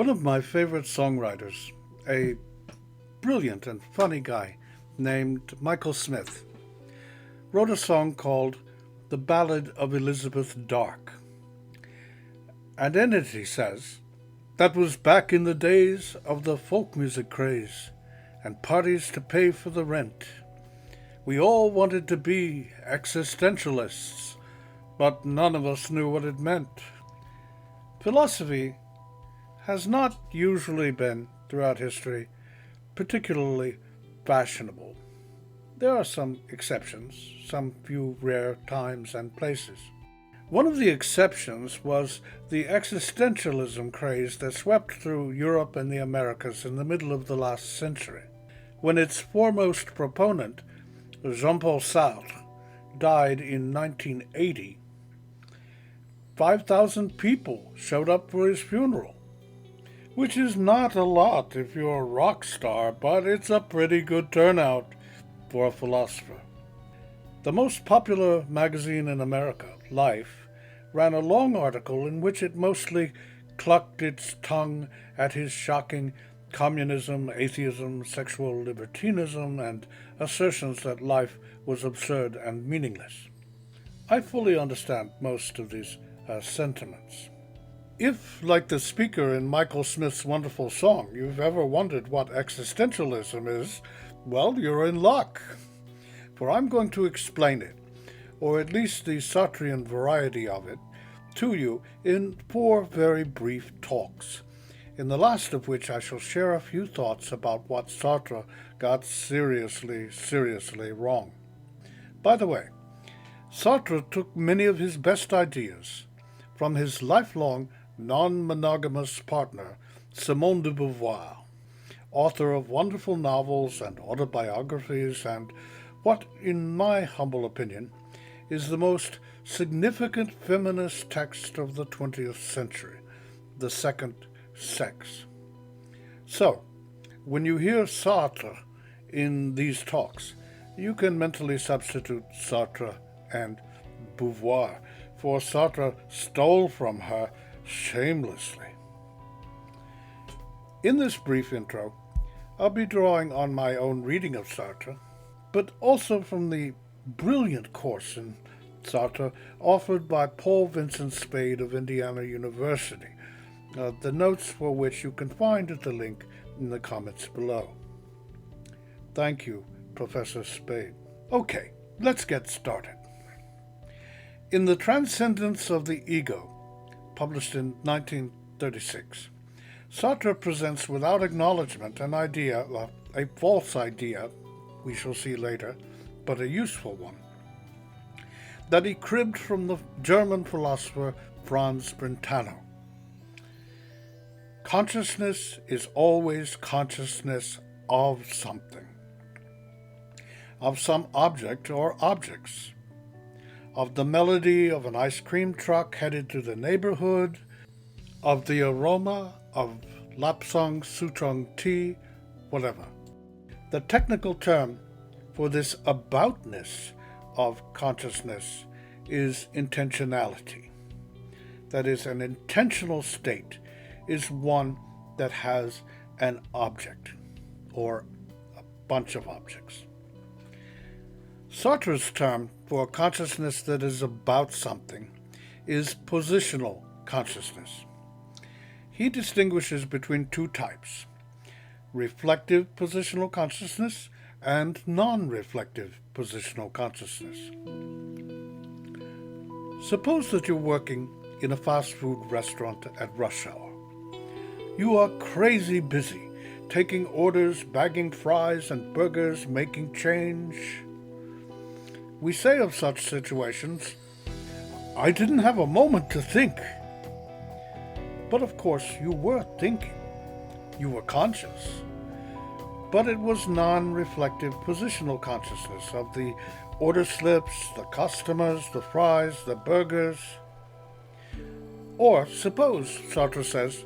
One of my favorite songwriters, a brilliant and funny guy named Michael Smith, wrote a song called The Ballad of Elizabeth Dark. And in it he says, "That was back in the days of the folk music craze and parties to pay for the rent. We all wanted to be existentialists, but none of us knew what it meant." Philosophy has not usually been, throughout history, particularly fashionable. There are some exceptions, some few rare times and places. One of the exceptions was the existentialism craze that swept through Europe and the Americas in the middle of the last century, when its foremost proponent, Jean-Paul Sartre, died in 1980. 5,000 people showed up for his funeral, which is not a lot if you're a rock star, but it's a pretty good turnout for a philosopher. The most popular magazine in America, Life, ran a long article in which it mostly clucked its tongue at his shocking communism, atheism, sexual libertinism, and assertions that life was absurd and meaningless. I fully understand most of these sentiments. If, like the speaker in Michael Smith's wonderful song, you've ever wondered what existentialism is, well, you're in luck. For I'm going to explain it, or at least the Sartrean variety of it, to you in 4 very brief talks, in the last of which I shall share a few thoughts about what Sartre got seriously wrong. By the way, Sartre took many of his best ideas from his lifelong non-monogamous partner, Simone de Beauvoir, author of wonderful novels and autobiographies and what, in my humble opinion, is the most significant feminist text of the 20th century, The Second Sex. So, when you hear Sartre in these talks, you can mentally substitute Sartre and Beauvoir, for Sartre stole from her shamelessly. In this brief intro, I'll be drawing on my own reading of Sartre, but also from the brilliant course in Sartre offered by Paul Vincent Spade of Indiana University, the notes for which you can find at the link in the comments below. Thank you, Professor Spade. Okay, let's get started. In The Transcendence of the Ego, published in 1936, Sartre presents without acknowledgement an idea, a false idea, we shall see later, but a useful one, that he cribbed from the German philosopher Franz Brentano. Consciousness is always consciousness of something, of some object or objects, of the melody of an ice cream truck headed to the neighborhood, of the aroma of Lapsang Souchong tea, whatever. The technical term for this aboutness of consciousness is intentionality. That is, an intentional state is one that has an object or a bunch of objects. Sartre's term for a consciousness that is about something is positional consciousness. He distinguishes between 2 types: reflective positional consciousness and non-reflective positional consciousness. Suppose that you're working in a fast food restaurant at rush hour. You are crazy busy, taking orders, bagging fries and burgers, making change. We say of such situations, "I didn't have a moment to think." But of course you were thinking. You were conscious. But it was non-reflective positional consciousness of the order slips, the customers, the fries, the burgers. Or suppose, Sartre says,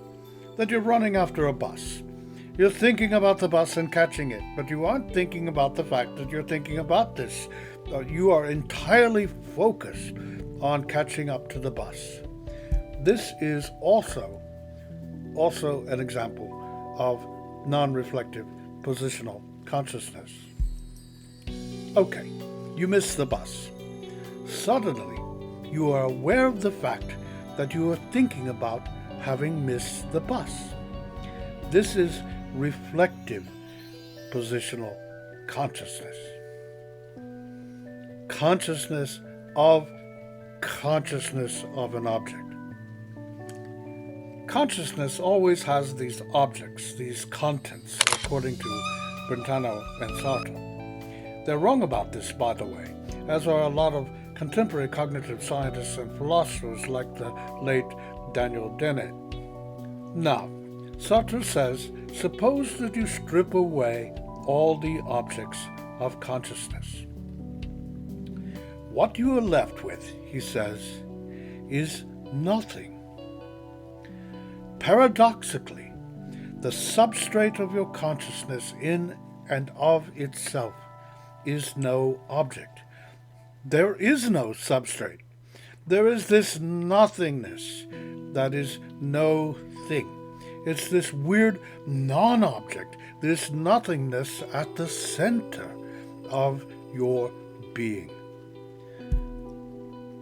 that you're running after a bus. You're thinking about the bus and catching it, but you aren't thinking about the fact that you're thinking about this. You are entirely focused on catching up to the bus. This is also also an example of non-reflective positional consciousness. Okay, you miss the bus. Suddenly, you are aware of the fact that you are thinking about having missed the bus. This is reflective positional consciousness. Consciousness of an object. Consciousness always has these objects, these contents, according to Brentano and Sartre. They're wrong about this, by the way, as are a lot of contemporary cognitive scientists and philosophers like the late Daniel Dennett. Now, Sartre says, suppose that you strip away all the objects of consciousness. What you are left with, he says, is nothing. Paradoxically, the substrate of your consciousness in and of itself is no object. There is no substrate. There is this nothingness that is no thing. It's this weird non-object, this nothingness at the center of your being.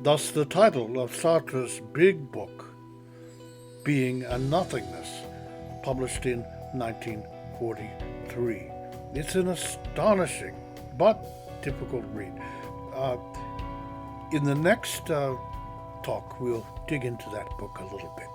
Thus the title of Sartre's big book, Being and Nothingness, published in 1943. It's an astonishing but difficult read. In the next talk, we'll dig into that book a little bit.